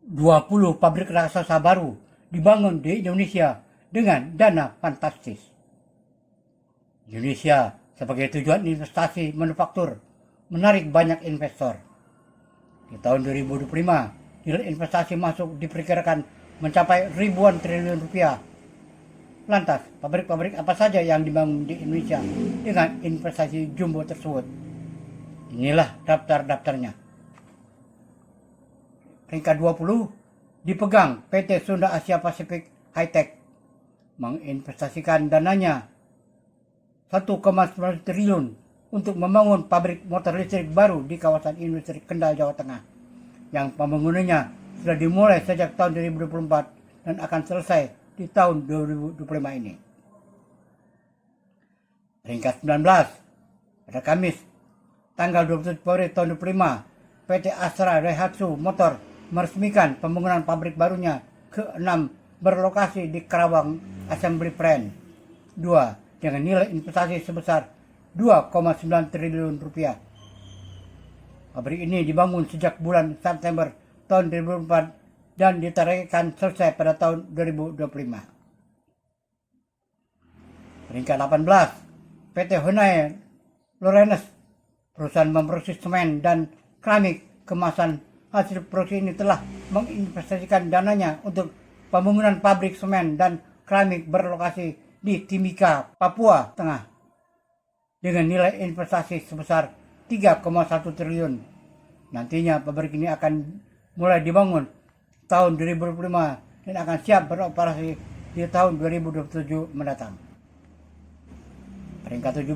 20 pabrik raksasa baru dibangun di Indonesia dengan dana fantastis. Indonesia sebagai tujuan investasi manufaktur menarik banyak investor. Di tahun 2025, nilai investasi masuk diperkirakan mencapai ribuan triliun rupiah. Lantas, pabrik-pabrik apa saja yang dibangun di Indonesia dengan investasi jumbo tersebut? Inilah daftar-daftarnya. Peringkat 20 dipegang PT Sunda Asia Pasifik High-Tech, menginvestasikan dananya 1,9 triliun untuk membangun pabrik motor listrik baru di kawasan industri Kendal, Jawa Tengah, yang pembangunannya sudah dimulai sejak tahun 2024 dan akan selesai di tahun 2025 ini. Peringkat 19, pada Kamis, tanggal 27 Februari tahun 2025, PT Astra Daihatsu Motor meresmikan pembangunan pabrik barunya ke-6 berlokasi di Karawang Assembly Plant 2 dengan nilai investasi sebesar 2,9 triliun rupiah. Pabrik ini dibangun sejak bulan September tahun 2004 dan ditargetkan selesai pada tahun 2025. Peringkat 18, PT Honai Lorenz, perusahaan memproduksi semen dan keramik kemasan. Hasil produksi ini telah menginvestasikan dananya untuk pembangunan pabrik semen dan keramik berlokasi di Timika, Papua Tengah, dengan nilai investasi sebesar 3,1 triliun. Nantinya pabrik ini akan mulai dibangun tahun 2025 dan akan siap beroperasi di tahun 2027 mendatang. Peringkat 17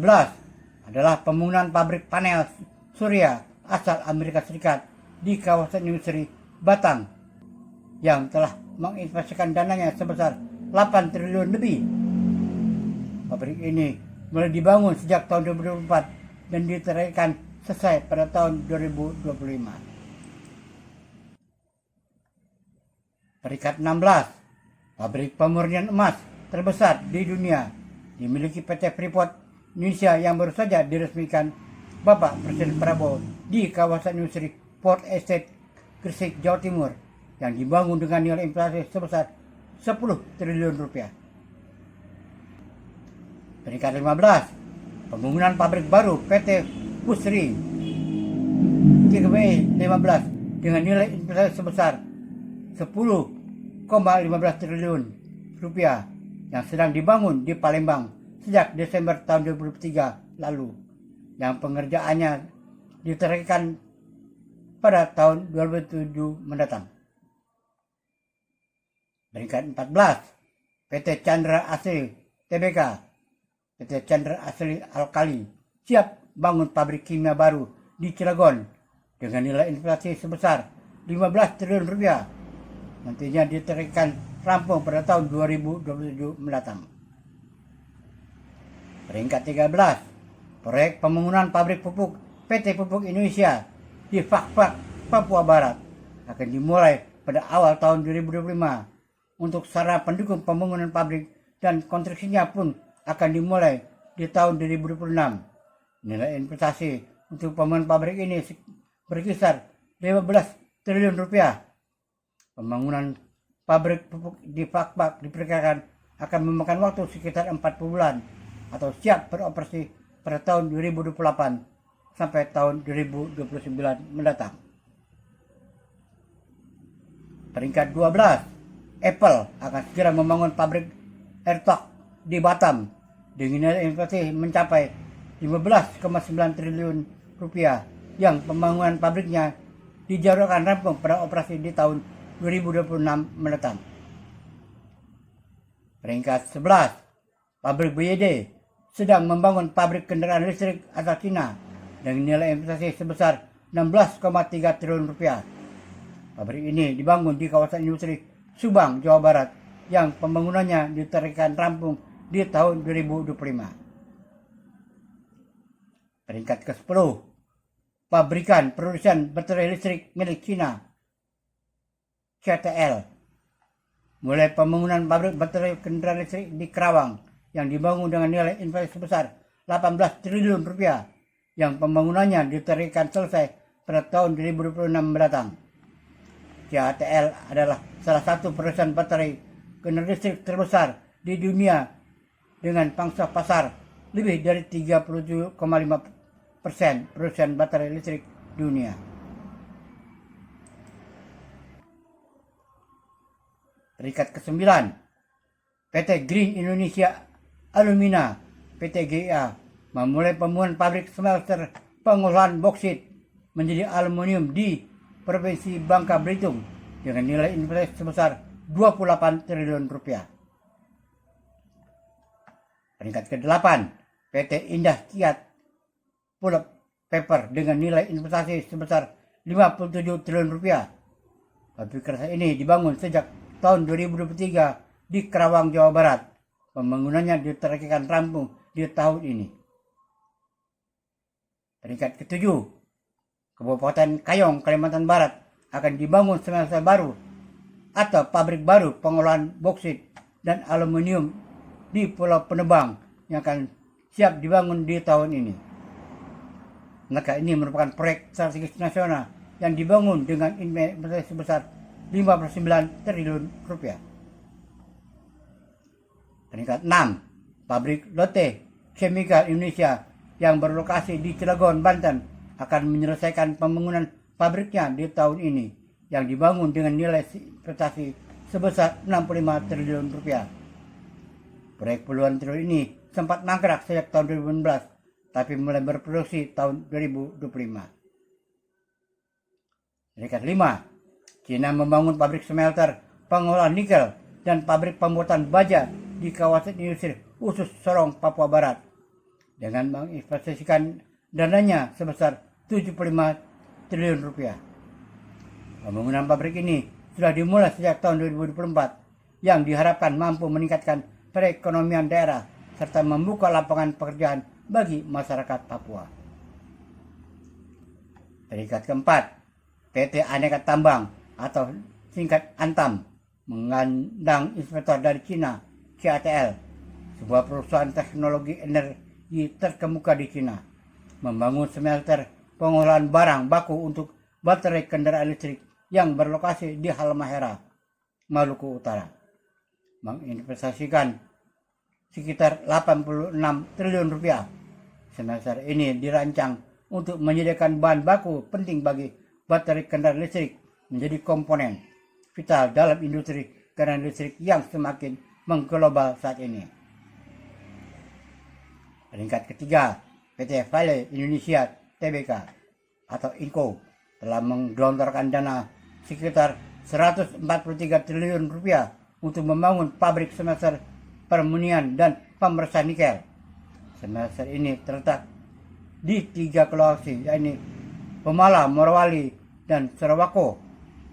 adalah pembangunan pabrik panel surya asal Amerika Serikat di kawasan industri Batang yang telah menginvestasikan dananya sebesar 8 triliun lebih. Pabrik ini mulai dibangun sejak tahun 2024 dan ditargetkan selesai pada tahun 2025. Peringkat 16, pabrik pemurnian emas terbesar di dunia dimiliki PT Freeport Indonesia yang baru saja diresmikan Bapak Presiden Prabowo di kawasan industri Port Estate Gresik, Jawa Timur, yang dibangun dengan nilai investasi sebesar 10 triliun rupiah. Peringkat 15, pembangunan pabrik baru PT Pusri TKB 15 dengan nilai investasi sebesar 10,15 triliun rupiah yang sedang dibangun di Palembang sejak Desember tahun 2023 lalu, yang pengerjaannya ditargetkan pada tahun 2007 mendatang. Peringkat 14, PT Chandra Asri Tbk, PT Chandra Asri Alkali siap bangun pabrik kimia baru di Cilegon dengan nilai investasi sebesar 15 triliun rupiah. Nantinya ditargetkan rampung pada tahun 2027 mendatang. Peringkat 13, proyek pembangunan pabrik pupuk PT Pupuk Indonesia di Fakfak, Papua Barat akan dimulai pada awal tahun 2025 untuk sarana pendukung pembangunan pabrik, dan konstruksinya pun akan dimulai di tahun 2026. Nilai investasi untuk pembangunan pabrik ini berkisar 15 triliun rupiah. Pembangunan pabrik pupuk di Fakfak diperkirakan akan memakan waktu sekitar 40 bulan atau siap beroperasi pada tahun 2028 sampai tahun 2029 mendatang. Peringkat 12, Apple akan segera membangun pabrik AirTalk di Batam dengan nilai investasi mencapai 15,9 triliun rupiah, yang pembangunan pabriknya dijadwalkan rampung pada operasi di tahun 2026 mendatang. Peringkat 11, pabrik BYD sedang membangun pabrik kendaraan listrik asal Cina dengan nilai investasi sebesar 16,3 triliun rupiah. Pabrik ini dibangun di kawasan industri Subang, Jawa Barat, yang pembangunannya ditargetkan rampung di tahun 2025. Peringkat ke-10, pabrikan produsen baterai listrik milik Cina, CATL, mulai pembangunan pabrik baterai kendaraan listrik di Karawang yang dibangun dengan nilai investasi sebesar 18 triliun rupiah, yang pembangunannya ditargetkan selesai pada tahun 2026 mendatang. CATL adalah salah satu perusahaan baterai kendaraan listrik terbesar di dunia dengan pangsa pasar lebih dari 37,5% perusahaan baterai listrik dunia. Peringkat ke-9, PT Green Indonesia Alumina PT GIA memulai pembangunan pabrik smelter pengolahan boksit menjadi aluminium di Provinsi Bangka Belitung dengan nilai investasi sebesar 28 triliun rupiah. Peringkat ke-8, PT Indah Kiat Pulp Paper dengan nilai investasi sebesar 57 triliun rupiah. Pabrik keras ini dibangun sejak tahun 2023 di Karawang, Jawa Barat. Pembangunannya ditargetkan rampung di tahun ini. Peringkat ke-7, Kabupaten Kayong, Kalimantan Barat akan dibangun smelter baru atau pabrik baru pengolahan boksit dan aluminium di Pulau Penebang yang akan siap dibangun di tahun ini. Maka ini merupakan proyek strategis nasional yang dibangun dengan investasi sebesar 59 triliun rupiah. Peringkat 6, pabrik Lotte Chemical Indonesia yang berlokasi di Cilegon, Banten akan menyelesaikan pembangunan pabriknya di tahun ini yang dibangun dengan nilai investasi sebesar 65 triliun rupiah. Proyek puluhan triliun ini sempat mangkrak sejak tahun 2016, tapi mulai berproduksi tahun 2025. Peringkat 5, Cina membangun pabrik smelter pengolahan nikel dan pabrik pembuatan baja di kawasan industri khusus Sorong, Papua Barat dengan menginvestasikan dananya sebesar 75 triliun rupiah. Pembangunan pabrik ini sudah dimulai sejak tahun 2024 yang diharapkan mampu meningkatkan perekonomian daerah serta membuka lapangan pekerjaan bagi masyarakat Papua. Peringkat keempat, PT Aneka Tambang atau singkat Antam mengundang inspektor dari Cina, CATL, sebuah perusahaan teknologi energi terkemuka di Cina, membangun smelter pengolahan barang baku untuk baterai kendaraan listrik yang berlokasi di Halmahera, Maluku Utara, menginvestasikan sekitar 86 triliun rupiah. Smelter ini dirancang untuk menyediakan bahan baku penting bagi baterai kendaraan listrik menjadi komponen vital dalam industri kendaraan listrik yang semakin mengglobal saat ini. Peringkat ketiga, PT Vale Indonesia Tbk atau Inco telah menggelontorkan dana sekitar 143 triliun rupiah untuk membangun pabrik smelter permunian dan pemrosesan nikel. Smelter ini terletak di 3 lokasi, yaitu Pemala, Morowali, dan Sarawako.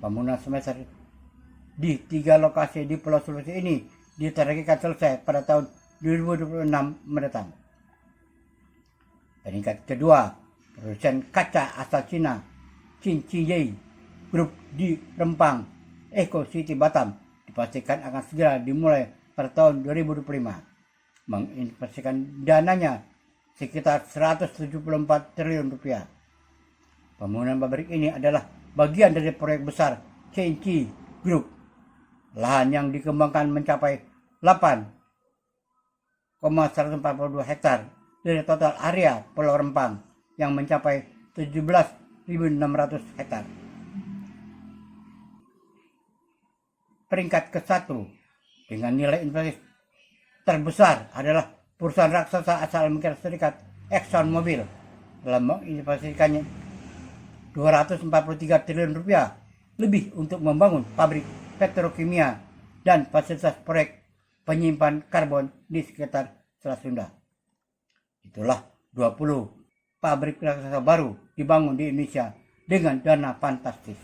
Pembangunan smelter di 3 lokasi di Pulau Sulawesi ini ditargetkan selesai pada tahun 2026 mendatang. Peringkat kedua, produsen kaca asal Cina, Xinjiang Group di Rempang, Eco City Batam, dipastikan akan segera dimulai pada tahun 2025. Menginvestasikan dananya sekitar 174 triliun rupiah. Pembangunan pabrik ini adalah bagian dari proyek besar Xinjiang Group. Lahan yang dikembangkan mencapai 8,142 hektar dari total area Pulau Rempang yang mencapai 17.600 hektar. Peringkat ke-1 dengan nilai investasi terbesar adalah perusahaan raksasa asal Amerika Serikat Exxon Mobil telah menginvestasikannya 243 triliun rupiah lebih untuk membangun pabrik petrokimia dan fasilitas proyek penyimpan karbon di sekitar Selat Sunda. Itulah 20 pabrik raksasa baru dibangun di Indonesia dengan dana fantastis.